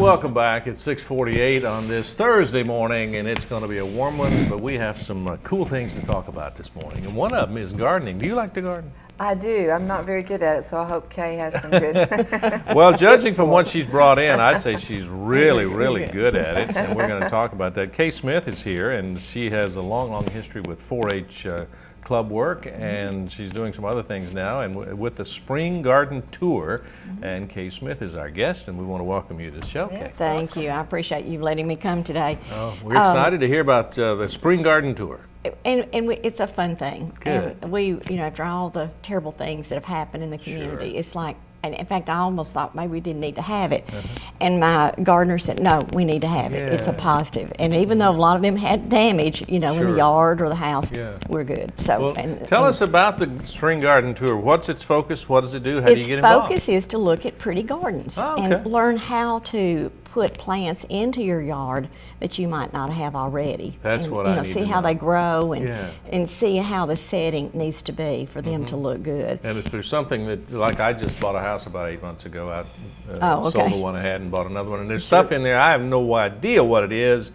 welcome back. It's 6:48 on this Thursday morning, and it's going to be a warm one, but we have some cool things to talk about this morning, and one of them is gardening. Do you like to garden? I do. I'm not very good at it, so I hope Kay has some good. Well, judging from what she's brought in, I'd say she's really, really good at it, and we're going to talk about that. Kay Smith is here, and she has a long, long history with 4-H club work, and she's doing some other things now, and with the Spring Garden Tour, and Kay Smith is our guest, and we want to welcome you to the show, Kay. Thank you. I appreciate you letting me come today. Oh, we're excited to hear about the Spring Garden Tour. It's a fun thing. Good. And we, after all the terrible things that have happened in the community, it's like, and in fact, I almost thought maybe we didn't need to have it. And my gardener said, no, we need to have it. It's a positive. And even though a lot of them had damage, in the yard or the house, we're good. So, well, tell us about the Spring Garden Tour. What's its focus? What does it do? How do you get involved? Its focus is to look at pretty gardens and learn how to put plants into your yard that you might not have already. That's what I need see to how know. they grow and see how the setting needs to be for them to look good. And if there's something that, like I just bought a house about 8 months ago, I sold the one I had and bought another one, and there's stuff in there I have no idea what it is,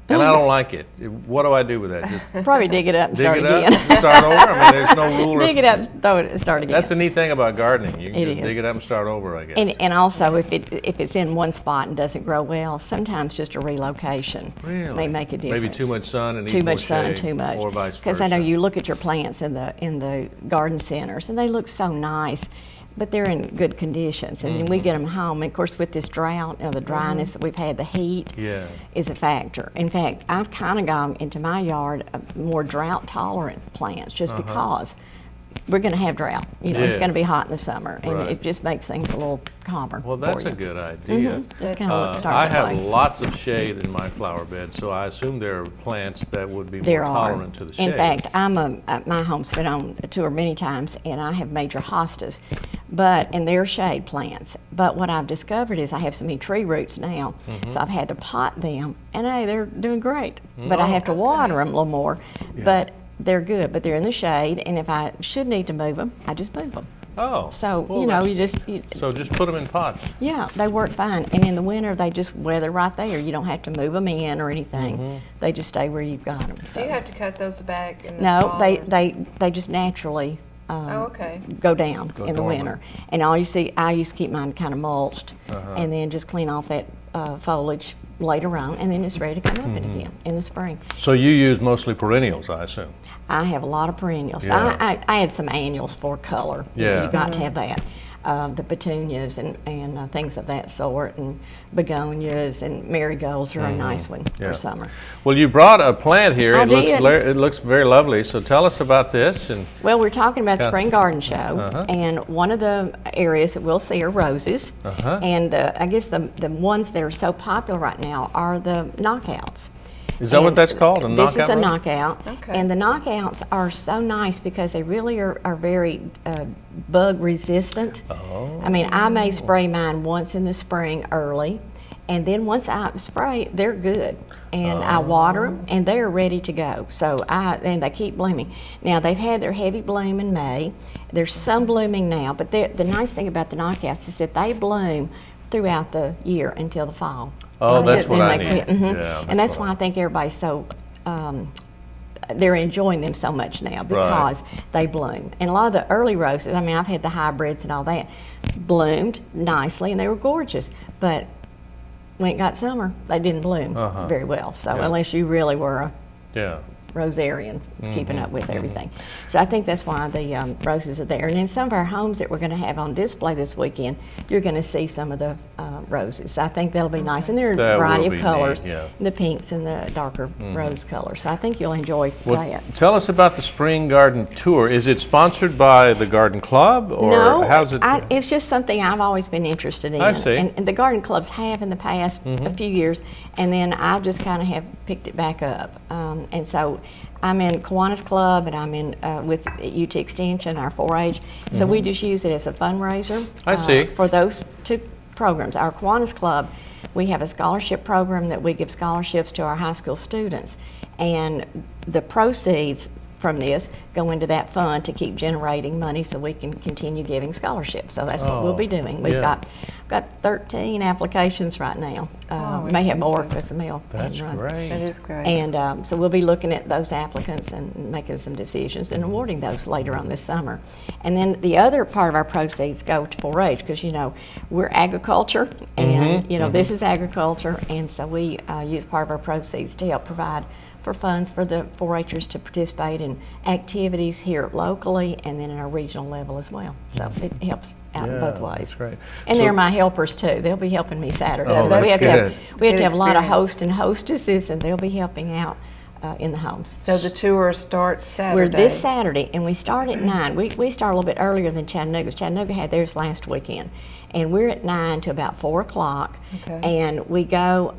and I don't like it. What do I do with that? Just probably dig it up and start again. Dig it up and start over? I mean, there's no rule. Dig it up, throw it, and start again. That's the neat thing about gardening. You can just is. dig it up and start over, I guess. And also, if it's in one spot and doesn't grow well, sometimes just a relocation may make a difference. Maybe too much sun and too much sun and too much. Or vice versa. Because I know you look at your plants in the garden centers, and they look so nice, but they're in good conditions. And then we get them home. And of course, with this drought, the dryness that we've had, the heat is a factor. In fact, I've kind of gone into my yard more drought-tolerant plants just because we're going to have drought. It's going to be hot in the summer, and it just makes things a little calmer. Well, that's a good idea. Just kind of I have lots of shade in my flower bed, so I assume there are plants that would be more tolerant to the shade. In fact, my home's been on a tour many times, and I have major hostas, and they're shade plants. But what I've discovered is I have so many tree roots now, so I've had to pot them, and hey, they're doing great. But I have to water them a little more. But they're good, but they're in the shade, and if I should need to move them, I just move them. Oh. So, well, so just put them in pots. Yeah, they work fine. And in the winter, they just weather right there. You don't have to move them in or anything. They just stay where you've got them. So. Do you have to cut those back in the fall? No, they just naturally go down in the winter. And I used to keep mine kind of mulched and then just clean off that foliage later on, and then it's ready to come up again in the spring. So you use mostly perennials, I assume? I have a lot of perennials. I had some annuals for color. You've got to have that. The petunias and things of that sort, and begonias and marigolds are a nice one for summer. Well, you brought a plant here. It looks very lovely. So tell us about this. Well, we're talking about Spring Garden Show, and one of the areas that we'll see are roses. And I guess the ones that are so popular right now are the knockouts. Is that what that's called? This is a knockout. Okay. And the knockouts are so nice because they really are very bug resistant. I mean, I may spray mine once in the spring early, and then once I spray, they're good. And I water them, and they're ready to go. So and they keep blooming. Now, they've had their heavy bloom in May. There's some blooming now, but the nice thing about the knockouts is that they bloom throughout the year until the fall. Oh, that's what I need. And that's why I think everybody's so, they're enjoying them so much now because they bloom. And a lot of the early roses, I mean, I've had the hybrids and all that, bloomed nicely and they were gorgeous. But when it got summer, they didn't bloom very well. So unless you really were a rosarian, keeping up with everything. So I think that's why the roses are there. And in some of our homes that we're going to have on display this weekend, you're going to see some of the roses. I think that'll be nice. And there are a variety of colors, the pinks and the darker rose colors. So I think you'll enjoy that. Tell us about the Spring Garden Tour. Is it sponsored by the Garden Club? Or no, how's it? It's just something I've always been interested in. I see. And the garden clubs have in the past a few years, and then I just kind of have picked it back up. And so I'm in Kiwanis Club, and I'm in with UT Extension, our 4-H. So we just use it as a fundraiser. I see. For those two programs. Our Kiwanis Club, we have a scholarship program that we give scholarships to our high school students. And the proceeds from this go into that fund to keep generating money so we can continue giving scholarships. So that's what we'll be doing. We've got 13 applications right now. We may have more because the mail That's hadn't run. great. That is great. And so we'll be looking at those applicants and making some decisions and awarding those later on this summer. And then the other part of our proceeds go to 4-H because, you know, we're agriculture and, you know, this is agriculture. And so we use part of our proceeds to help provide for funds for the 4-Hers to participate in activities here locally and then at our regional level as well. So it helps out in both ways. That's great. And So- they're my helpers too. They'll be helping me Saturday. Oh, So that's we have good. we have Good to have a lot of experience. hosts and hostesses, and they'll be helping out in the homes. So the tour starts Saturday. We're this Saturday, and we start at 9. We start a little bit earlier than Chattanooga. Chattanooga had theirs last weekend. And we're at 9 to about 4 o'clock. Okay. And we go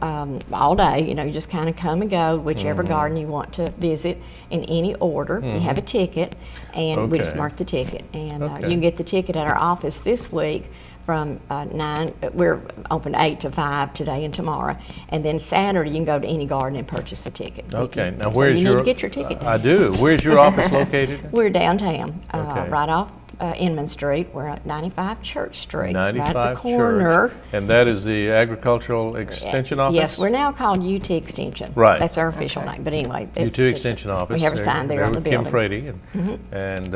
all day. You know, you just kind of come and go, whichever garden you want to visit in any order. You have a ticket, and we just Okay. mark the ticket. And Okay. you can get the ticket at our office this week from 9, we're open 8 to 5 today and tomorrow. And then Saturday, you can go to any garden and purchase a ticket. Okay. Now, So where's you your? need to get your ticket. I do. Where's your office located? We're downtown, Okay. right off Inman Street. We're at 95 Church Street, 95 right at the corner. Church. And that is the Agricultural Extension Office? Yes, we're now called UT Extension. Right. That's our official name. But anyway, U2 Extension Office. We have a sign there on the with Kim building. Frady. And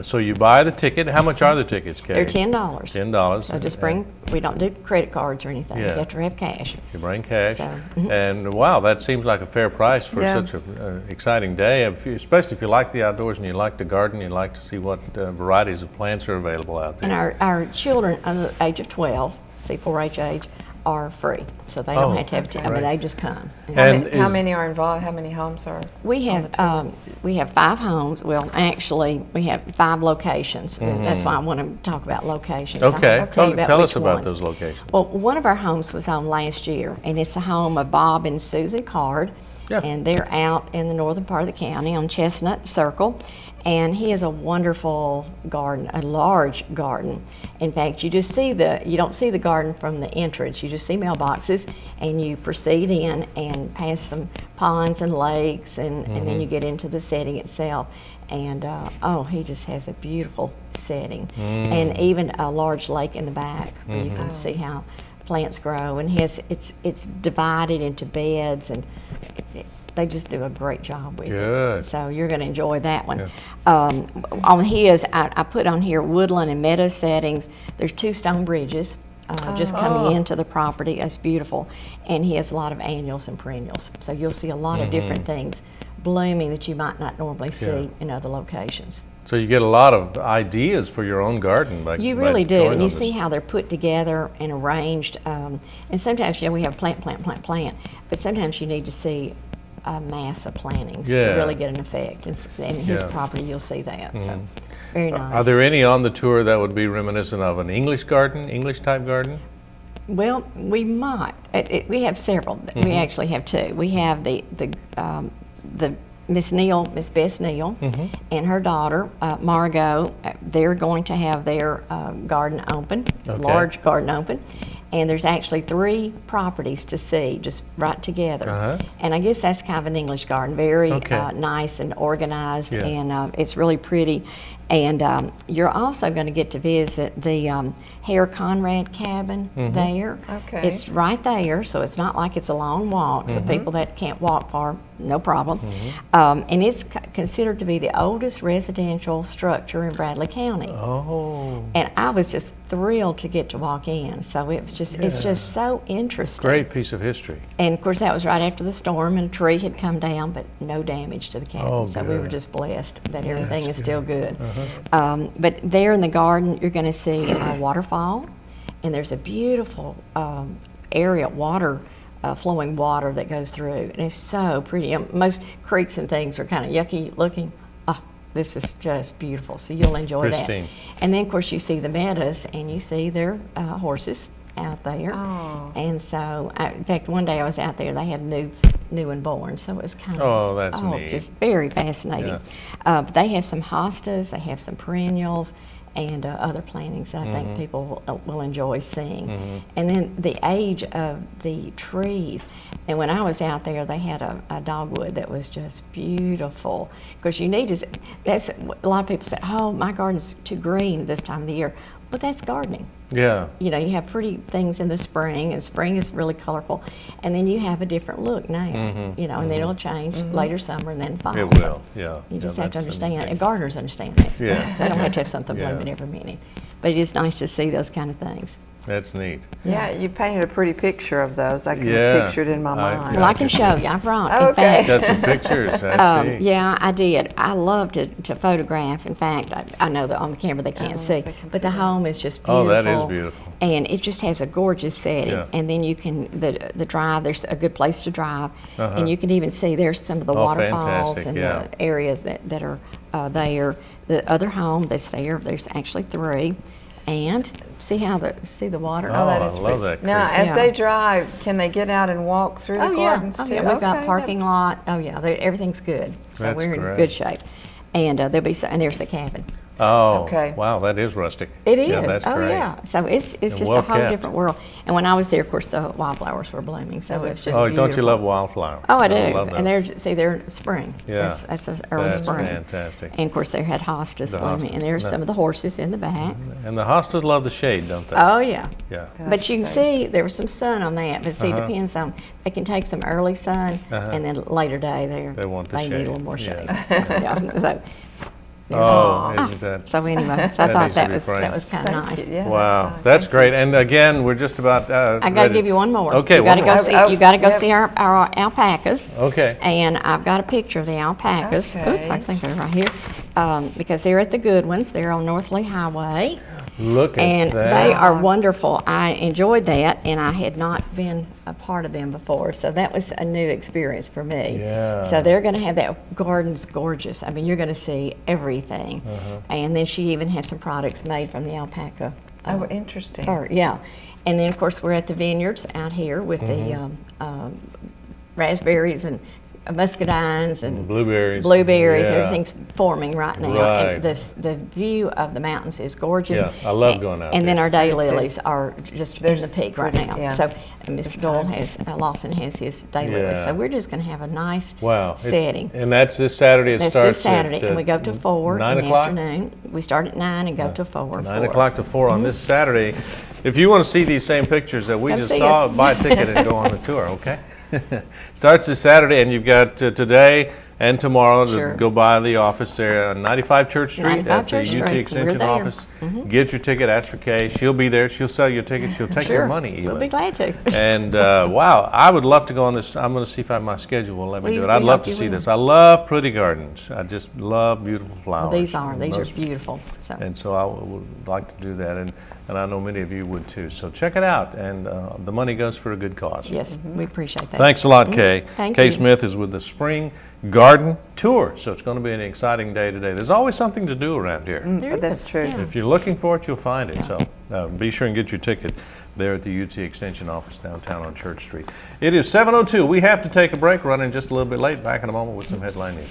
so you buy the ticket. How much are the tickets, Kay? They're $10. $10. So just bring. We don't do credit cards or anything. Yeah. You have to have cash. You bring cash. So, And wow, that seems like a fair price for Yeah. such an exciting day, especially if you like the outdoors and you like to garden, you like to see what varieties of plants are available out there. And our children under the age of 12, say 4-H age, are free. So they don't Oh, have to have I mean, great. they just come. And How is- many are involved? How many homes are? We have 5 homes. Well, actually, we have 5 locations. That's why I want to talk about locations. Okay, I'll tell you about tell which us about ones. those locations. Well, one of our homes was on last year, and it's the home of Bob and Susan Card. Yeah. And they're out in the northern part of the county on Chestnut Circle. And he has a wonderful garden, a large garden. In fact, you don't see the garden from the entrance. You just see mailboxes, and you proceed in and pass some ponds and lakes, and then you get into the setting itself. And he just has a beautiful setting, and even a large lake in the back where you can see how plants grow. And it's divided into beds, and they just do a great job with Good. it. So you're going to enjoy that one. On his, I put on here woodland and meadow settings. There's 2 stone bridges just coming into the property. That's beautiful. And he has a lot of annuals and perennials. So you'll see a lot of different things blooming that you might not normally see in other locations. So you get a lot of ideas for your own garden by You by really do, going and you on see this. how they're put together and arranged. And sometimes, we have plant, but sometimes you need to see a mass of plantings to Yeah. really get an effect. And in his Yeah. property, you'll see that. So very nice. Are there any on the tour that would be reminiscent of an English garden, English type garden? Well, we might. We have several. We actually have 2. We have the Miss Bess Neal, and her daughter Margot. They're going to have their garden open, Okay. large garden open, and there's actually 3 properties to see just right together. And I guess that's kind of an English garden, very Okay. nice and organized, Yeah. and it's really pretty. And you're also going to get to visit the Hare Conrad cabin there. Okay. It's right there, so it's not like it's a long walk. So people that can't walk far, no problem. And it's considered to be the oldest residential structure in Bradley County. Oh, And I was just thrilled to get to walk in. So it was it's just so interesting. great piece of history. And of course, that was right after the storm, and a tree had come down, but no damage to the cabin. Oh, so we were good. just blessed that everything is still good. But there in the garden, you're going to see a waterfall, and there's a beautiful area, flowing water that goes through. And it's so pretty. Most creeks and things are kind of yucky looking. This is just beautiful. So you'll enjoy Pristine. that. And then, of course, you see the meadows, and you see their horses out there. Oh. And so, in fact, one day I was out there, they had new and born, so it was kind of Oh, that's neat. just very fascinating. Yeah. But they have some hostas, they have some perennials, and other plantings that I think people will enjoy seeing. And then the age of the trees. And when I was out there, they had a dogwood that was just beautiful. Because you need to, that's, a lot of people say, oh, my garden's too green this time of the year. But that's gardening. Yeah. You know, you have pretty things in the spring, and spring is really colorful. And then you have a different look now, you know, and then it'll change later summer and then fall. It will, yeah. You just have to that's understand, and gardeners understand that. Yeah. They don't have to have something blooming every minute. But it is nice to see those kind of things. That's neat. Yeah, you painted a pretty picture of those. I can picture it in my mind. Well, I can show you. I brought. Oh, okay. In Got fact, some pictures, I see. yeah, I did. I love to photograph. In fact, I know that on the camera they can't see, but the home is just beautiful. Oh, that is beautiful. And it just has a gorgeous setting. Yeah. And then you can, the drive, there's a good place to drive. And you can even see there's some of the waterfalls fantastic, and yeah. the areas that are there. The other home that's there's actually 3. And see the water? Oh, that is I love pretty. that. Now, creek. as they drive, can they get out and walk through the gardens Oh, too? yeah, we've got Okay, parking lot. Oh, yeah, everything's good. So That's we're great. in good shape. And there'll be, and there's the cabin. Oh, Okay. wow, that is rustic. It is. Yeah, that's oh, great. yeah. So it's just well a whole kept. different world. And when I was there, of course, the wildflowers were blooming. So it's just Oh, beautiful. don't you love wildflowers? Oh, I do. love And those. they're in spring. Yeah. That's early That's spring. fantastic. And of course, they had hostas The blooming. hostas. And there's some of the horses in the back. And the hostas love the shade, don't they? Oh, yeah. Yeah. But you can see there was some sun on that. But see, it depends on, they can take some early sun and then later day They want the they need shade. a little more shade. Yeah. Yeah. So, Oh, isn't that? so anyway, so I That thought needs to that be was framed. kind of nice. Yeah, Wow, that's great. And again, we're just about. I got to give you one more. Okay, you got to go see. You got to go yep. see our alpacas. Okay. And I've got a picture of the alpacas. Okay. Oops, I think they're right here. Because they're at the good ones. They're on North Lee Highway. Look at And that. they are wonderful. I enjoyed that, and I had not been a part of them before, so that was a new experience for me. Yeah. So they're going to have that garden's gorgeous. I mean, you're going to see everything. And then she even has some products made from the alpaca. Oh, interesting. Yeah. And then, of course, we're at the vineyards out here with the raspberries and muscadines and Blueberries. Yeah. Everything's forming right now. Right. And the view of the mountains is gorgeous. Yeah, I love going out And then there. our daylilies are just in the peak right pretty, now. yeah. So Mr. Doyle has, Lawson has his daylilies. Yeah. So we're just going to have a nice Wow. setting. And that's this Saturday. It That's starts this Saturday, at, and we go to 4 9 in the o'clock? afternoon. We start at 9 and go to 4. 9 o'clock to 4 on this Saturday. If you want to see these same pictures that we Come just see saw, us. buy a ticket and go on the tour, okay? Starts this Saturday, and you've got today and tomorrow to Sure. go by the office there on 95 Church Street 95 at the Church UT Street. We're Extension there. office. Get your ticket, ask for Kay. She'll be there. She'll sell you a ticket. She'll take your money even. We'll be glad to. And wow, I would love to go on this. I'm going to see if my schedule will let me do it. I'd we love hope to you see will. this. I love pretty gardens. I just love beautiful flowers. These are Those- beautiful. So. And so I would like to do that, and I know many of you would too. So check it out, and the money goes for a good cause. Yes, we appreciate that. Thanks a lot, Kay. Thank Kay you. Smith is with the Spring Garden Tour, so it's going to be an exciting day today. There's always something to do around here. There That's is, true. yeah. If you're looking for it, you'll find it. So be sure and get your ticket there at the UT Extension office downtown on Church Street. It is 7:02. We have to take a break, running just a little bit late. Back in a moment with some headline news.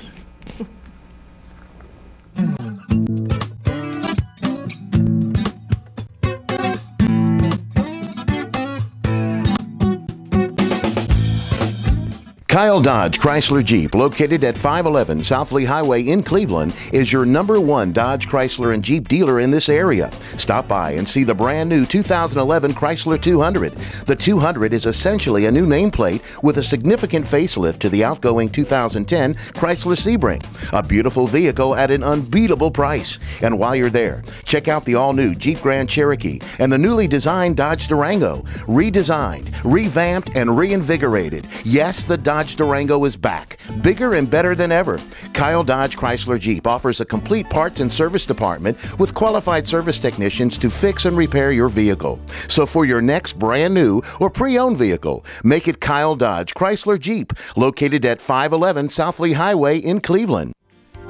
Kyle Dodge Chrysler Jeep, located at 511 South Lee Highway in Cleveland, is your #1 Dodge Chrysler and Jeep dealer in this area. Stop by and see the brand new 2011 Chrysler 200. The 200 is essentially a new nameplate with a significant facelift to the outgoing 2010 Chrysler Sebring. A beautiful vehicle at an unbeatable price. And while you're there, check out the all-new Jeep Grand Cherokee and the newly designed Dodge Durango. Redesigned, revamped, and reinvigorated. Yes, the Dodge Durango is back, bigger and better than ever. Kyle Dodge Chrysler Jeep offers a complete parts and service department with qualified service technicians to fix and repair your vehicle. So for your next brand new or pre-owned vehicle, make it Kyle Dodge Chrysler Jeep, located at 511 South Lee Highway in Cleveland.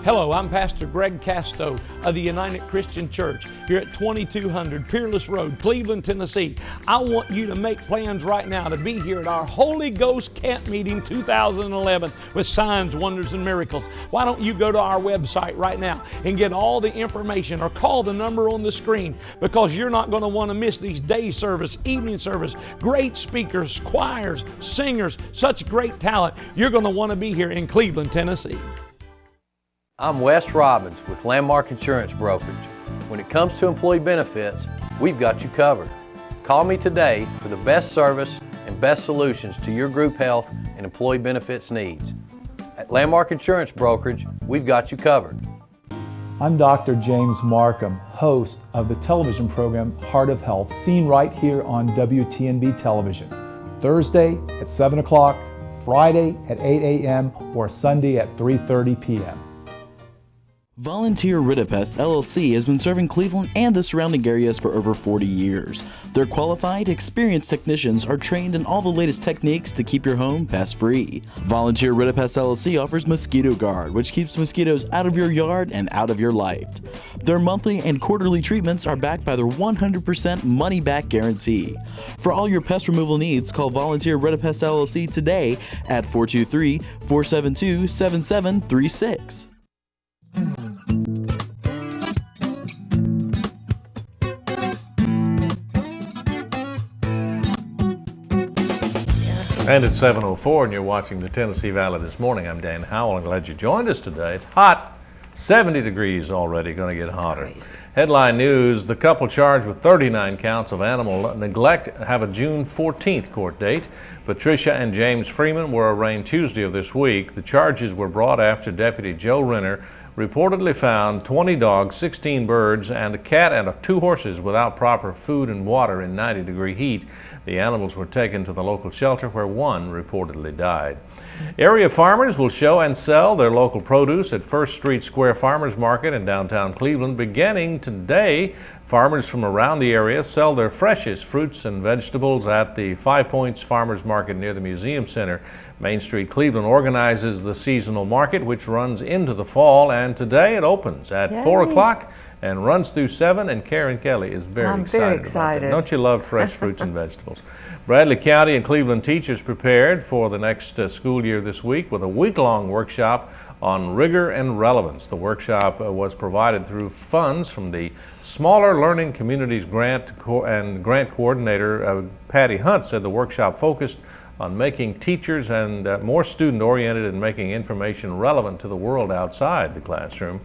Hello, I'm Pastor Greg Casto of the United Christian Church here at 2200 Peerless Road, Cleveland, Tennessee. I want you to make plans right now to be here at our Holy Ghost Camp Meeting 2011 with signs, wonders, and miracles. Why don't you go to our website right now and get all the information or call the number on the screen, because you're not going to want to miss these day service, evening service, great speakers, choirs, singers, such great talent. You're going to want to be here in Cleveland, Tennessee. I'm Wes Robbins with Landmark Insurance Brokerage. When it comes to employee benefits, we've got you covered. Call me today for the best service and best solutions to your group health and employee benefits needs. At Landmark Insurance Brokerage, we've got you covered. I'm Dr. James Markham, host of the television program Heart of Health, seen right here on WTNB television, Thursday at 7 o'clock, Friday at 8 a.m., or Sunday at 3:30 p.m. Volunteer Ridipest LLC has been serving Cleveland and the surrounding areas for over 40 years. Their qualified, experienced technicians are trained in all the latest techniques to keep your home pest-free. Volunteer Ridipest LLC offers Mosquito Guard, which keeps mosquitoes out of your yard and out of your life. Their monthly and quarterly treatments are backed by their 100% money-back guarantee. For all your pest removal needs, call Volunteer Ridipest LLC today at 423-472-7736. And it's 7:04 and you're watching the Tennessee Valley This Morning. I'm Dan Howell. I'm glad you joined us today. It's hot. 70 degrees already, going to get hotter. Headline news, the couple charged with 39 counts of animal neglect have a June 14th court date. Patricia and James Freeman were arraigned Tuesday of this week. The charges were brought after Deputy Joe Renner reportedly found 20 dogs, 16 birds, and a cat and 2 horses without proper food and water in 90-degree heat. The animals were taken to the local shelter where one reportedly died. Area farmers will show and sell their local produce at First Street Square Farmers Market in downtown Cleveland. Beginning today, farmers from around the area sell their freshest fruits and vegetables at the 5 Points Farmers Market near the Museum Center. Main Street Cleveland organizes the seasonal market, which runs into the fall, and today it opens at 4 o'clock and runs through 7, and Karen Kelly is very excited about that. Don't you love fresh fruits and vegetables? Bradley County and Cleveland teachers prepared for the next school year this week with a week-long workshop on rigor and relevance. The workshop was provided through funds from the Smaller Learning Communities Grant, and grant coordinator Patty Hunt said the workshop focused on making teachers and more student-oriented and making information relevant to the world outside the classroom.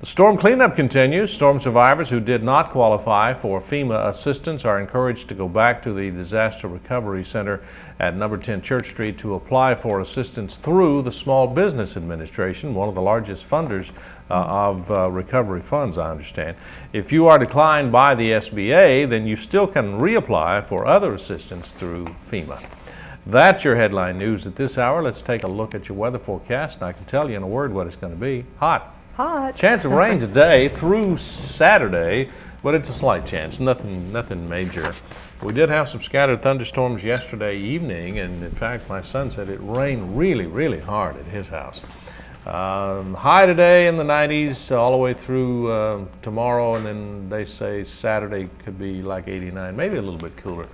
The storm cleanup continues. Storm survivors who did not qualify for FEMA assistance are encouraged to go back to the Disaster Recovery Center at number 10 Church Street to apply for assistance through the Small Business Administration, one of the largest funders of recovery funds, I understand. If you are declined by the SBA, then you still can reapply for other assistance through FEMA. That's your headline news at this hour. Let's take a look at your weather forecast, and I can tell you in a word what it's going to be. Hot. Hot. Chance of rain today through Saturday, but it's a slight chance, nothing major. We did have some scattered thunderstorms yesterday evening, and in fact my son said it rained really hard at his house. High today in the 90s all the way through tomorrow, and then they say Saturday could be like 89, maybe a little bit cooler.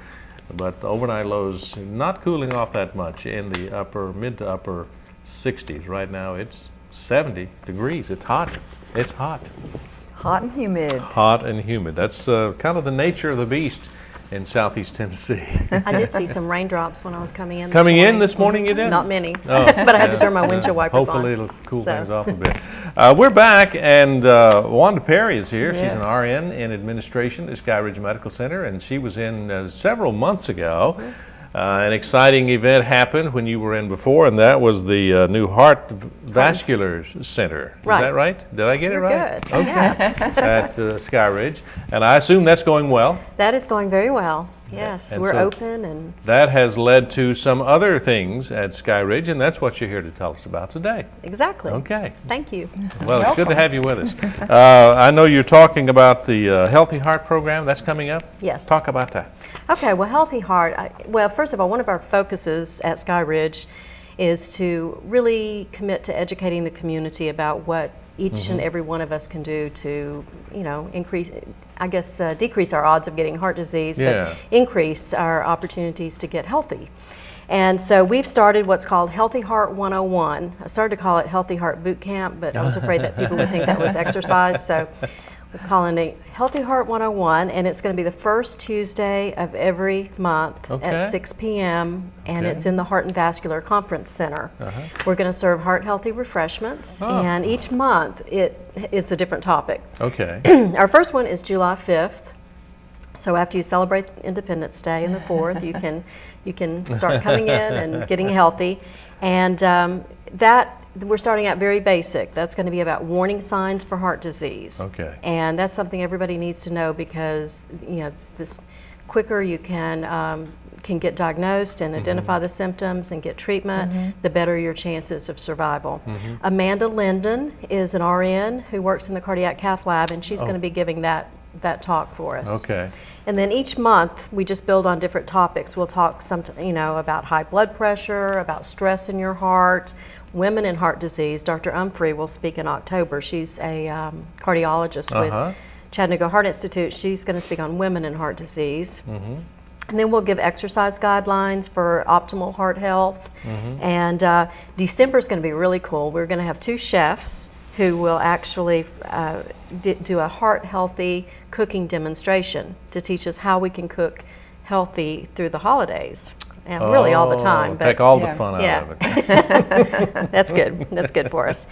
But the overnight lows not cooling off that much in the mid to upper 60s. Right now it's 70 degrees. It's hot. It's hot. Hot and humid. Hot and humid. That's kind of the nature of the beast in southeast Tennessee. I did see some raindrops when I was coming in this morning. You did? Not many, but I had to turn my windshield wipers on. Hopefully it'll cool things off a bit. We're back, and Wanda Perry is here. Yes. She's an RN in administration at Sky Ridge Medical Center, and she was in several months ago. An exciting event happened when you were in before, and that was the new Heart Vascular Center. Is that right? Did I get it right? Good. Okay. Yeah. At Sky Ridge. And I assume that's going well? That is going very well. Yes, we're open. And that has led to some other things at Sky Ridge, and that's what you're here to tell us about today. Exactly. Okay. Thank you. Well, it's good to have you with us. I know you're talking about the Healthy Heart program. That's coming up? Yes. Talk about that. Okay, well, Healthy Heart, well, first of all, one of our focuses at Sky Ridge is to really commit to educating the community about what each and every one of us can do to, you know, increase, I guess, decrease our odds of getting heart disease, but increase our opportunities to get healthy. And so we've started what's called Healthy Heart 101. I started to call it Healthy Heart Boot Camp, but I was afraid that people would think that was exercise, so we're calling it Healthy Heart 101, and it's going to be the first Tuesday of every month at 6 p.m., and it's in the Heart and Vascular Conference Center. We're going to serve heart-healthy refreshments, and each month it is a different topic. Our first one is July 5th, so after you celebrate Independence Day and the 4th, you can start coming in and getting healthy, and that we're starting out very basic. That's going to be about warning signs for heart disease. And that's something everybody needs to know, because you know, this quicker you can get diagnosed and identify the symptoms and get treatment, the better your chances of survival. Amanda Linden is an RN who works in the cardiac cath lab, and she's going to be giving that talk for us. And then each month we just build on different topics. We'll talk about high blood pressure, about stress in your heart, women and heart disease. Dr. Umphrey will speak in October. She's a cardiologist with Chattanooga Heart Institute. She's going to speak on women and heart disease. And then we'll give exercise guidelines for optimal heart health. And December is going to be really cool. We're going to have 2 chefs who will actually do a heart-healthy cooking demonstration to teach us how we can cook healthy through the holidays. And really all the time. Take all the fun out of it. That's good. That's good for us.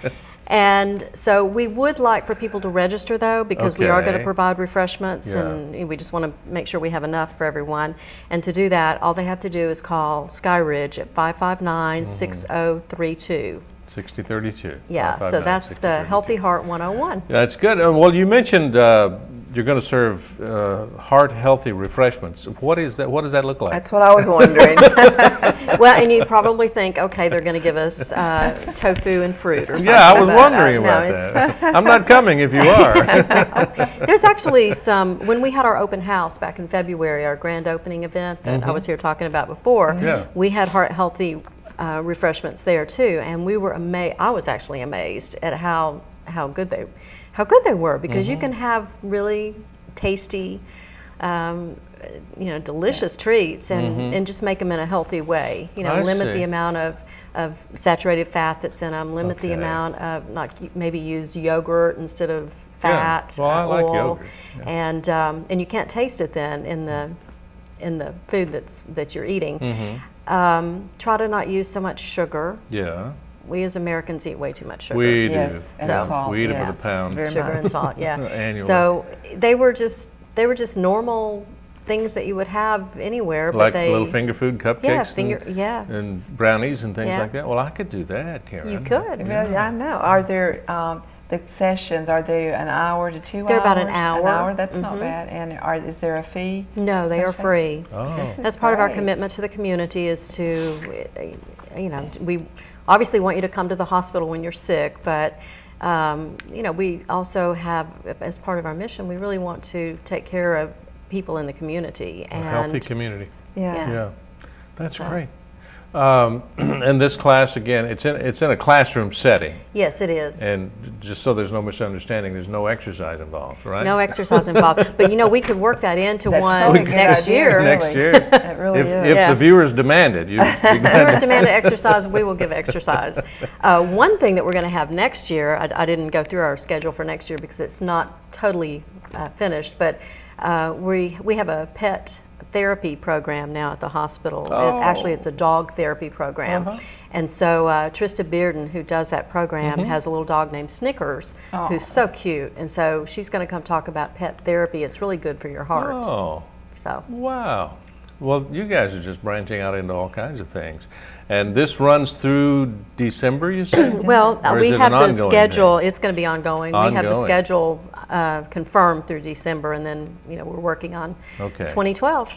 And so we would like for people to register, though, because we are going to provide refreshments, and we just want to make sure we have enough for everyone. And to do that, all they have to do is call Skyridge at 559-6032. 6032. Yeah, so that's the Healthy Heart 101. That's good. Well, you mentioned you're going to serve heart-healthy refreshments. What is that? What does that look like? That's what I was wondering. Well, and you probably think, okay, they're going to give us tofu and fruit or something. Yeah, I was wondering about that. I'm not coming if you are. There's actually some, when we had our open house back in February, our grand opening event that I was here talking about before, we had heart-healthy refreshments there too, and we were amazed. I was actually amazed at how good they were, because you can have really tasty, delicious treats and just make them in a healthy way. You know, limit the amount of saturated fat that's in them. Limit the amount of, like, maybe use yogurt instead of fat. Well, I like yogurt. And you can't taste it then in the food that you're eating. Try to not use so much sugar. We as Americans eat way too much sugar. We do. Yes, and salt. We eat it for the pound. Sugar and salt, Annually. So they were just normal things that you would have anywhere. Like but they, little finger food cupcakes and brownies and things Yeah. like that. Well, I could do that, Karen. You could. Well, I know. Are there the sessions? Are they an hour to 2 hours? They're about an hour. An hour. That's not bad. And is there a fee? No, they are free. Oh. That's part of our commitment to the community, is to, we obviously want you to come to the hospital when you're sick, but we also have, as part of our mission, we really want to take care of people in the community. A healthy community. Yeah. That's great. And this class, again, it's in a classroom setting. Yes, it is. And just so there's no misunderstanding, there's no exercise involved, right? No exercise involved. But we could work that into one really next year. Next year. It really is. If the viewers demand it. Viewers demand exercise, we will give exercise. One thing that we're going to have next year, I didn't go through our schedule for next year because it's not totally finished, but we have a pet therapy program now at the hospital. Actually, it's a dog therapy program. And so Trista Bearden, who does that program, has a little dog named Snickers, who's so cute. And so she's going to come talk about pet therapy. It's really good for your heart. Oh. So. Wow. Well, you guys are just branching out into all kinds of things. And this runs through December, you said? Well, we have the schedule. Thing? It's going to be ongoing. We have the schedule confirmed through December, and then we're working on 2012.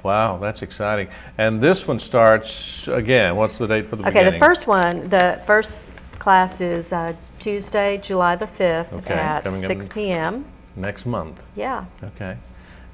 Wow, that's exciting. And this one starts, again, what's the date for the beginning? The first class is Tuesday, July the 5th at 6 p.m. Next month. Yeah. Okay.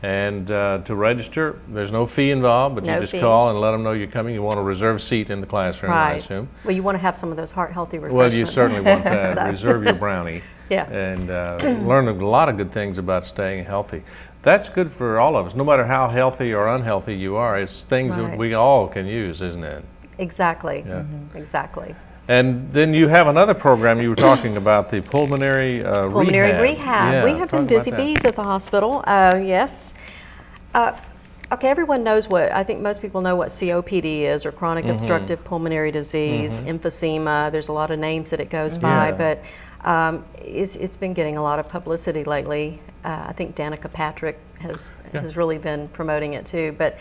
And to register, there's no fee involved, but you just call and let them know you're coming. You want a reserved seat in the classroom, I assume. Well, you want to have some of those heart-healthy refreshments. Well, you certainly want that. Reserve your brownie. Yeah. And learn a lot of good things about staying healthy. That's good for all of us. No matter how healthy or unhealthy you are, it's things that we all can use, isn't it? Exactly. Yeah. Exactly. And then you have another program you were talking about, the pulmonary rehab. Yeah, we have been busy bees at the hospital. Yes. Okay, everyone knows I think most people know what COPD is, or chronic obstructive pulmonary disease, emphysema. There's a lot of names that it goes by, but it's been getting a lot of publicity lately. I think Danica Patrick has really been promoting it too. But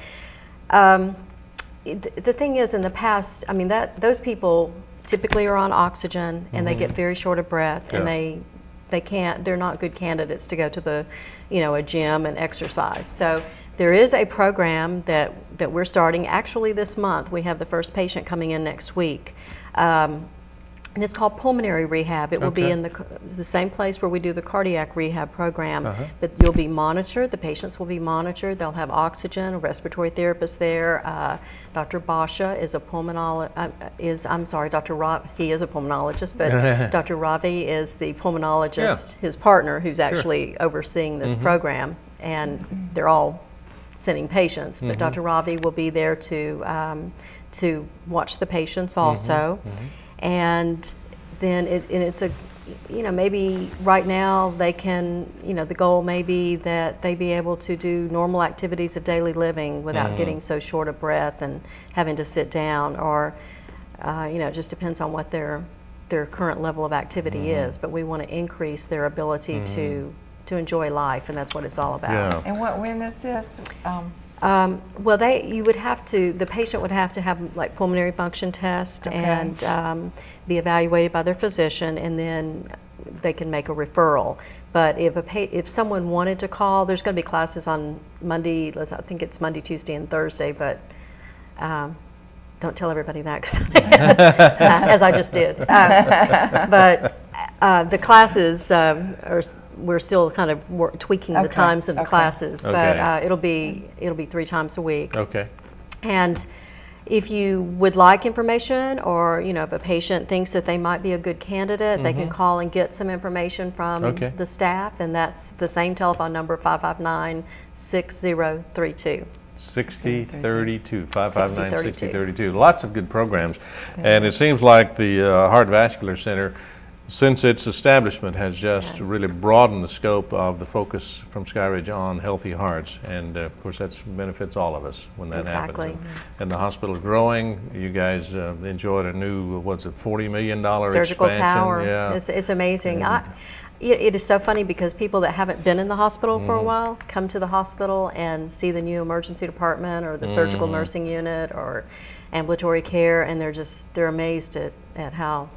the thing is, in the past, I mean, those people typically are on oxygen and they get very short of breath, and they're not good candidates to go to a gym and exercise. So there is a program that we're starting actually this month. We have the first patient coming in next week. And it's called pulmonary rehab. It will be in the same place where we do the cardiac rehab program, but you'll be monitored. The patients will be monitored. They'll have oxygen, a respiratory therapist there. Dr. Basha is a pulmonologist. I'm sorry, he is a pulmonologist, but Dr. Ravi is the pulmonologist, his partner, who's actually overseeing this program, and they're all sending patients. But Dr. Ravi will be there to watch the patients also. And then it's a, maybe right now they can, the goal may be that they be able to do normal activities of daily living without getting so short of breath and having to sit down, or, it just depends on what their current level of activity is. But we want to increase their ability to enjoy life, and that's what it's all about. Yeah. And when is this? Well, the patient would have to have like pulmonary function test and be evaluated by their physician, and then they can make a referral. But if someone wanted to call, there's going to be classes on Monday. I think it's Monday, Tuesday, and Thursday. But don't tell everybody that, because as I just did. But the classes we're still kind of tweaking the times of the classes, but it'll be 3 times a week. Okay. And if you would like information, or if a patient thinks that they might be a good candidate, they can call and get some information from the staff, and that's the same telephone number, 559-6032. 6032, 559-6032. Lots of good programs, and it seems like the Heart Vascular Center, since its establishment, has just really broadened the scope of the focus from Skyridge on healthy hearts, and of course that benefits all of us when that happens. And the hospital is growing. You guys enjoyed a new, $40 million surgical expansion. Tower. Yeah. It's amazing. It is so funny, because people that haven't been in the hospital for a while come to the hospital and see the new emergency department, or the surgical nursing unit, or ambulatory care, and they're amazed at how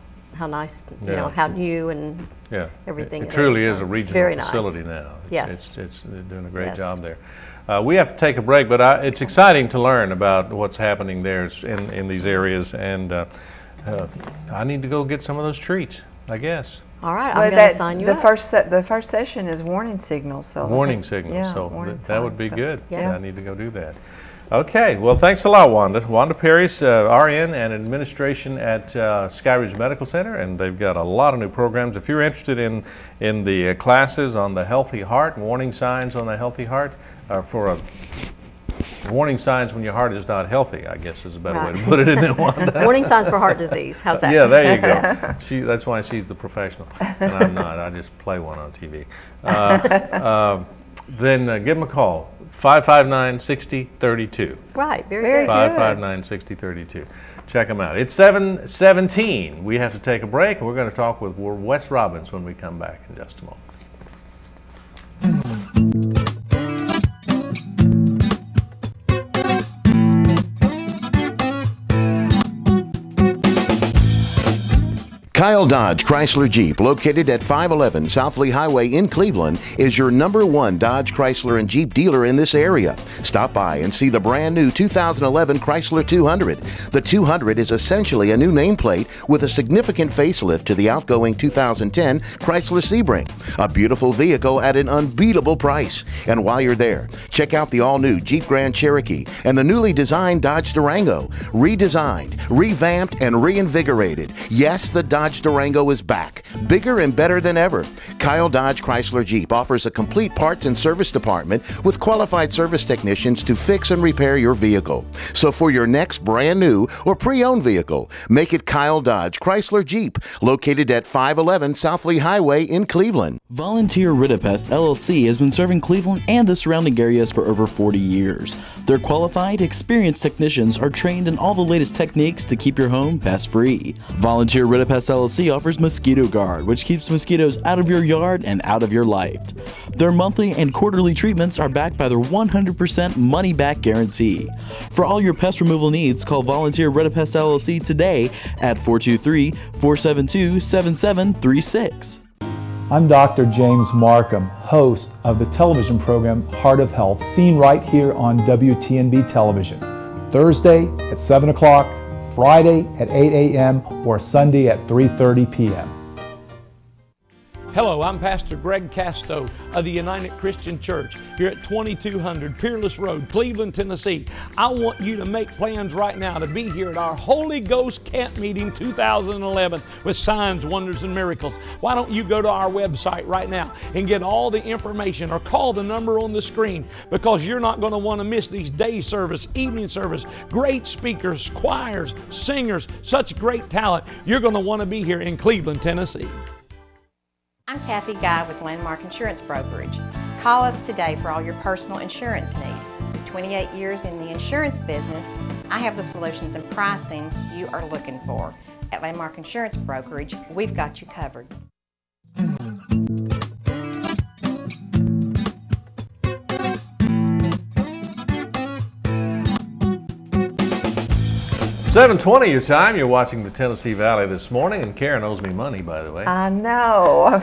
nice, how new and everything. It truly is a regional facility now. Yes. It's doing a great job there. We have to take a break, but it's exciting to learn about what's happening there in these areas, and I need to go get some of those treats, I guess. All right, I'm going to sign you up. The first session is warning signals. So warning signals, so that would be good. Yeah. I need to go do that. Okay, well, thanks a lot, Wanda. Wanda Perry's RN and administration at Skyridge Medical Center, and they've got a lot of new programs. If you're interested in the classes on the healthy heart, warning signs on the healthy heart, warning signs when your heart is not healthy, I guess is a better way to put it, isn't it, Wanda? Warning signs for heart disease. How's that? Yeah, there you go. That's why she's the professional, and I'm not. I just play one on TV. Then give them a call. 559-6032. Right, very good. 559-6032. Check them out. It's 7:17. We have to take a break, and we're going to talk with Wes Robbins when we come back in just a moment. Kyle Dodge Chrysler Jeep, located at 511 South Lee Highway in Cleveland, is your #1 Dodge Chrysler and Jeep dealer in this area. Stop by and see the brand new 2011 Chrysler 200. The 200 is essentially a new nameplate with a significant facelift to the outgoing 2010 Chrysler Sebring. A beautiful vehicle at an unbeatable price. And while you're there, check out the all-new Jeep Grand Cherokee and the newly designed Dodge Durango. Redesigned, revamped, and reinvigorated. Yes, the Dodge Durango is back, bigger and better than ever. Kyle Dodge Chrysler Jeep offers a complete parts and service department with qualified service technicians to fix and repair your vehicle. So for your next brand new or pre-owned vehicle, make it Kyle Dodge Chrysler Jeep, located at 511 South Lee Highway in Cleveland. Volunteer Ridipest LLC has been serving Cleveland and the surrounding areas for over 40 years. Their qualified, experienced technicians are trained in all the latest techniques to keep your home pest-free. Volunteer Ridipest LLC offers Mosquito Guard, which keeps mosquitoes out of your yard and out of your life. Their monthly and quarterly treatments are backed by their 100% money-back guarantee. For all your pest removal needs, call Volunteer Ridipest LLC today at 423-472-7736. I'm Dr. James Markham, host of the television program Heart of Health, seen right here on WTNB television. Thursday at 7 o'clock, Friday at 8 a.m., or Sunday at 3:30 p.m. Hello, I'm Pastor Greg Casto of the United Christian Church here at 2200 Peerless Road, Cleveland, Tennessee. I want you to make plans right now to be here at our Holy Ghost Camp Meeting 2011 with signs, wonders, and miracles. Why don't you go to our website right now and get all the information, or call the number on the screen, because you're not going to want to miss these day service, evening service, great speakers, choirs, singers, such great talent. You're going to want to be here in Cleveland, Tennessee. I'm Kathy Guy with Landmark Insurance Brokerage. Call us today for all your personal insurance needs. 28 years in the insurance business, I have the solutions and pricing you are looking for. At Landmark Insurance Brokerage, we've got you covered. 7:20 your time. You're watching the Tennessee Valley this morning, and Karen owes me money, by the way. I know.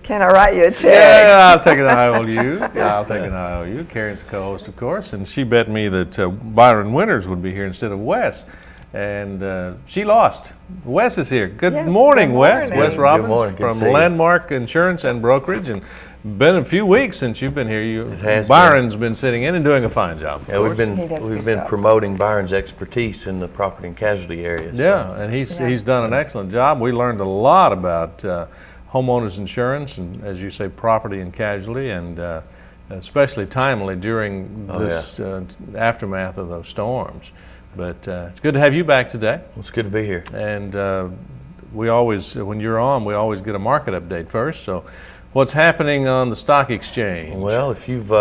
Can I write you a check? Yeah, I'll take an IOU. Yeah, I'll take an IOU. Karen's the co-host, of course, and she bet me that Byron Winters would be here instead of Wes, and she lost. Wes is here. Good morning, Wes. Wes Robbins from Landmark Insurance and Brokerage, and been a few weeks since you've been here. Byron's been sitting in and doing a fine job. Yeah, we've been promoting Byron's expertise in the property and casualty area. Yeah, and he's done an excellent job. We learned a lot about homeowners insurance and, as you say, property and casualty, and especially timely during this aftermath of those storms. But it's good to have you back today. Well, it's good to be here. And we always, when you're on, we always get a market update first. So, what's happening on the stock exchange? Well, if you've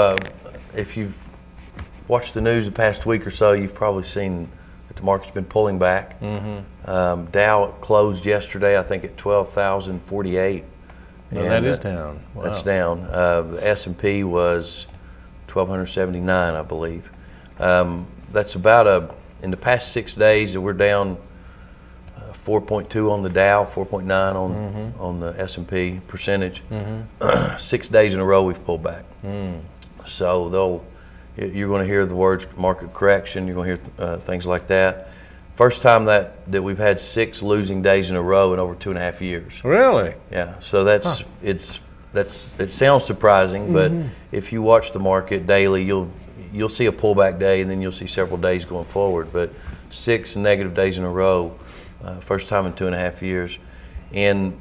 watched the news the past week or so, you've probably seen that the market's been pulling back. Dow closed yesterday, I think, at 12,048. Well, that is down. Wow. That's down. The S&P was 1,279, I believe. That's about in the past 6 days, we're down 4.2 on the Dow, 4.9 on the S&P percentage. 6 days in a row we've pulled back. So you're going to hear the words market correction. You're going to hear things like that. First time that we've had 6 losing days in a row in over 2.5 years. Really? Yeah. So that's it sounds surprising, but if you watch the market daily, you'll see a pullback day, and then you'll see several days going forward. But 6 negative days in a row. First time in 2.5 years. In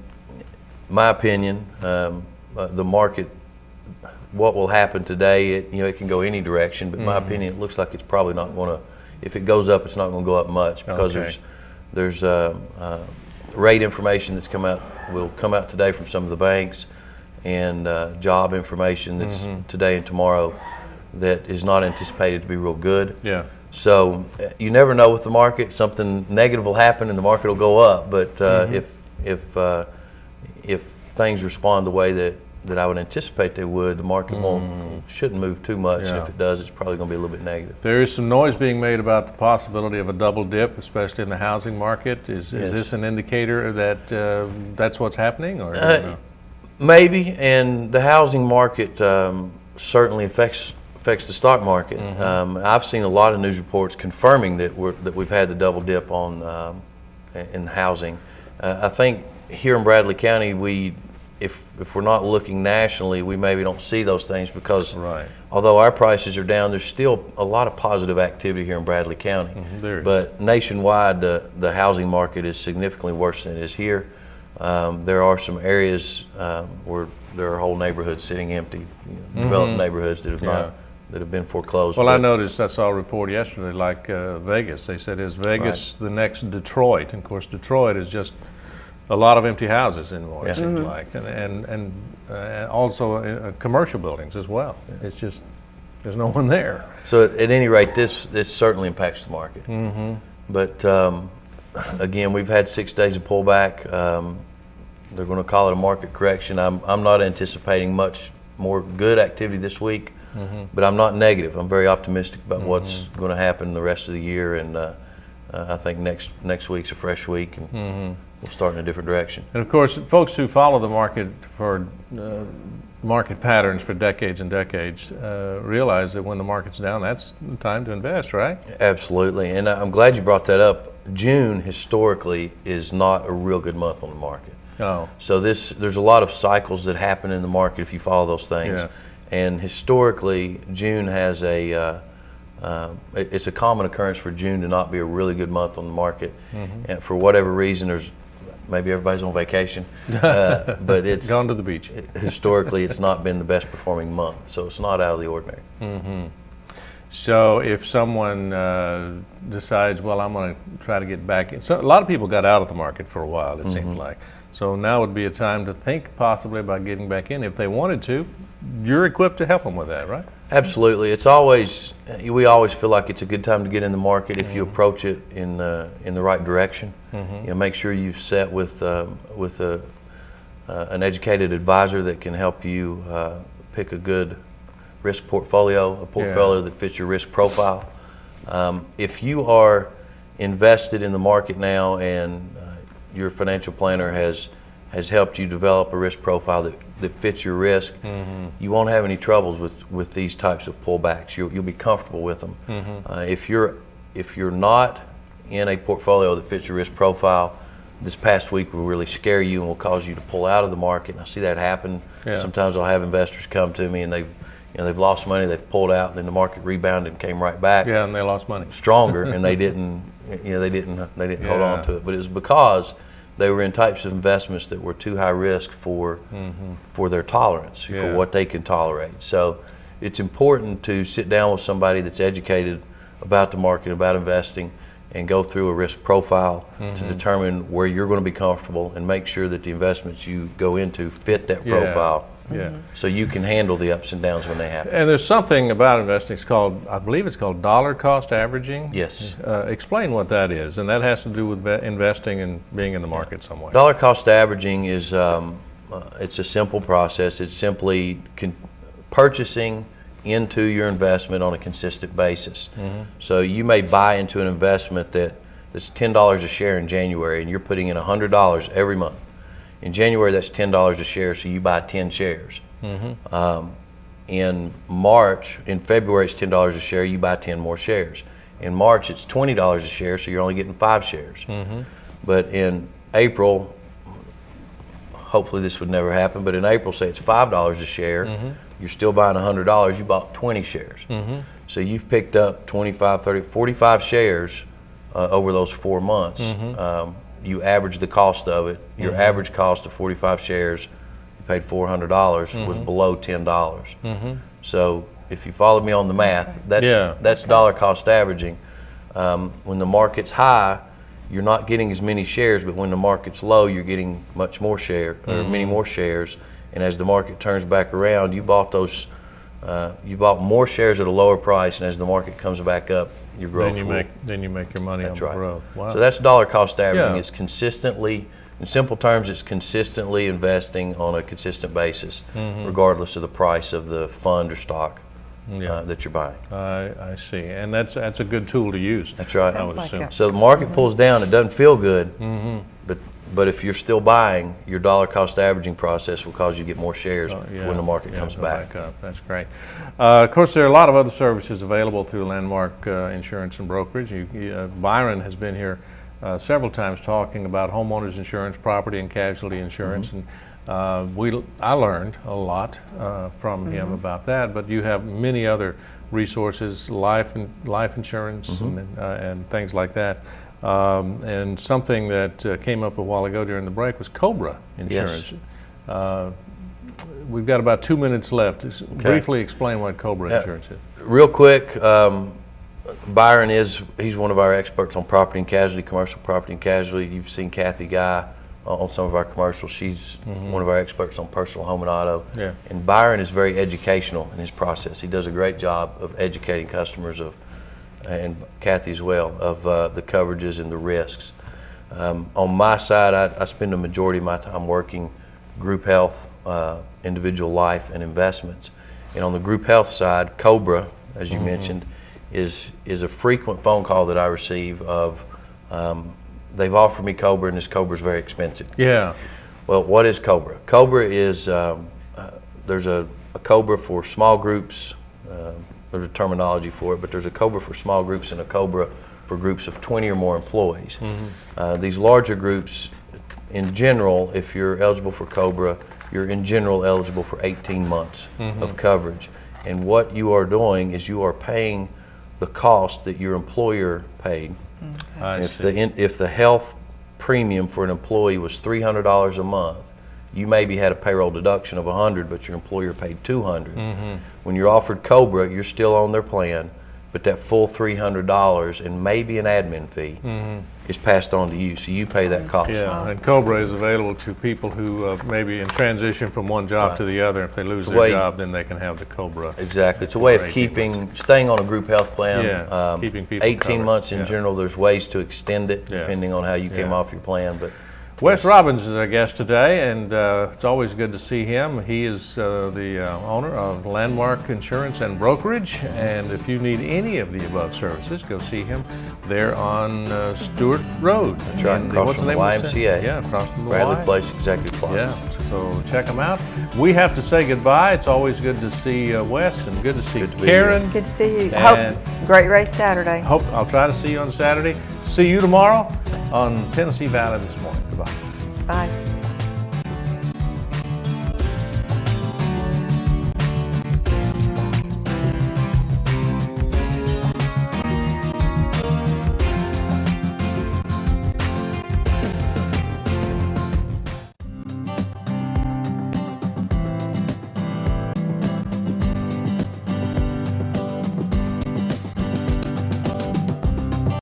my opinion, the market, what will happen today, it can go any direction, but in my opinion, it looks like it's probably not going to, if it goes up, it's not going to go up much, because there's rate information that's will come out today from some of the banks, and job information that's today and tomorrow that is not anticipated to be real good. Yeah. So you never know with the market. Something negative will happen and the market will go up. But if things respond the way that that I would anticipate they would, the market shouldn't move too much. And if it does, it's probably going to be a little bit negative. There is some noise being made about the possibility of a double dip, especially in the housing market. Is this an indicator that that's what's happening, or no? Maybe, and the housing market certainly affects the stock market. I've seen a lot of news reports confirming that we've had the double dip on in housing. I think here in Bradley County, if we're not looking nationally, we maybe don't see those things because although our prices are down, there's still a lot of positive activity here in Bradley County. But nationwide, the housing market is significantly worse than it is here. There are some areas where there are whole neighborhoods sitting empty, developed neighborhoods that have that have been foreclosed. Well, I noticed, I saw a report yesterday, like Vegas. They said, is Vegas the next Detroit? And of course, Detroit is just a lot of empty houses anymore, it seems like, and also commercial buildings as well. It's just, there's no one there. So at any rate, this certainly impacts the market. But again, we've had 6 days of pullback. They're going to call it a market correction. I'm not anticipating much more good activity this week, but I'm not negative. I'm very optimistic about what's going to happen the rest of the year, and I think next week's a fresh week, and we'll start in a different direction. And of course, folks who follow the market for market patterns for decades and decades realize that when the market's down, that's the time to invest, right? Absolutely, and I'm glad you brought that up. June historically is not a real good month on the market. So there's a lot of cycles that happen in the market if you follow those things. And historically, June has it's a common occurrence for June to not be a really good month on the market. And for whatever reason, maybe everybody's on vacation, but it's gone to the beach. Historically, it's not been the best performing month, so it's not out of the ordinary. So if someone decides, well, I'm going to try to get back in. So a lot of people got out of the market for a while, it seems like. So now would be a time to think possibly about getting back in. If they wanted to, you're equipped to help them with that, right? Absolutely. It's always, we always feel like it's a good time to get in the market if you approach it in the right direction. You know, make sure you've set with an educated advisor that can help you pick a good risk portfolio, a portfolio that fits your risk profile. If you are invested in the market now and your financial planner has helped you develop a risk profile that fits your risk, you won't have any troubles with these types of pullbacks. You'll be comfortable with them. If you're not in a portfolio that fits your risk profile, this past week will really scare you and will cause you to pull out of the market. And I see that happen. Sometimes I'll have investors come to me and they've lost money, they've pulled out, and then the market rebounded and came right back. And they lost money. Stronger, and they didn't hold on to it. But it was because they were in types of investments that were too high risk for their tolerance, for what they can tolerate. So it's important to sit down with somebody that's educated about the market, about investing, and go through a risk profile to determine where you're going to be comfortable and make sure that the investments you go into fit that profile. So you can handle the ups and downs when they happen. And there's something about investing, it's called, I believe it's called dollar cost averaging. Yes. Explain what that is, and that has to do with investing and being in the market some way. Dollar cost averaging is it's a simple process. It's simply purchasing into your investment on a consistent basis. So you may buy into an investment that's $10 a share in January, and you're putting in $100 every month. In January, that's $10 a share, so you buy 10 shares. In February, it's $10 a share, you buy 10 more shares. In March, it's $20 a share, so you're only getting 5 shares. But in April, hopefully this would never happen, but in April, say it's $5 a share, you're still buying $100, you bought 20 shares. So you've picked up 25, 30, 45 shares over those 4 months. You average the cost of it. Your average cost of 45 shares, you paid $400, was below $10. So if you follow me on the math, that's dollar cost averaging. When the market's high, you're not getting as many shares, but when the market's low, you're getting much more many more shares. And as the market turns back around, you bought more shares at a lower price, and as the market comes back up, your growth then you make your money on the growth. Wow. So that's dollar cost averaging. It's consistently In simple terms, it's consistently investing on a consistent basis, regardless of the price of the fund or stock that you're buying. I see, and that's a good tool to use. That's right. I would assume. So the market pulls down, it doesn't feel good, but if you're still buying, your dollar cost averaging process will cause you to get more shares when the market comes back. Up. That's great. Of course, there are a lot of other services available through Landmark Insurance and Brokerage. Byron has been here several times talking about homeowners insurance, property and casualty insurance, and I learned a lot from him about that. But you have many other resources, life insurance, and things like that. And something that came up a while ago during the break was COBRA insurance. Yes. We've got about 2 minutes left. Just briefly explain what COBRA insurance is. Real quick, Byron he's one of our experts on property and casualty, commercial property and casualty. You've seen Kathy Guy on some of our commercials. She's one of our experts on personal home and auto. Yeah. And Byron is very educational in his process. He does a great job of educating customers and Kathy as well, of the coverages and the risks. On my side, I spend the majority of my time working group health, individual life, and investments. And on the group health side, COBRA, as you mentioned, is a frequent phone call that I receive of, they've offered me COBRA and this COBRA is very expensive. Yeah. Well, what is COBRA? COBRA is, there's a COBRA for small groups, there's a terminology for it, but there's a COBRA for small groups and a COBRA for groups of 20 or more employees. These larger groups, in general, if you're eligible for COBRA, you're in general eligible for 18 months of coverage. And what you are doing is you are paying the cost that your employer paid. If the health premium for an employee was $300 a month, you maybe had a payroll deduction of $100, but your employer paid $200. When you're offered COBRA, you're still on their plan, but that full $300 and maybe an admin fee is passed on to you, so you pay that cost. Yeah, and COBRA is available to people who maybe in transition from one job to the other. If they lose their job, then they can have the COBRA. Exactly. It's a way of staying on a group health plan. Keeping people 18 covered. months in general. There's ways to extend it depending on how you came off your plan. But Wes Robbins is our guest today, and it's always good to see him. He is the owner of Landmark Insurance and Brokerage, and if you need any of the above services, go see him there on Stewart Road. That's right, across from the YMCA. Yeah, across from the Bradley Place Executive Plaza. Yeah, so check them out. We have to say goodbye. It's always good to see Wes, and good to see Karen. Good to see you. Hope it's a great race Saturday. I'll try to see you on Saturday. See you tomorrow on Tennessee Valley This Morning. Goodbye. Bye.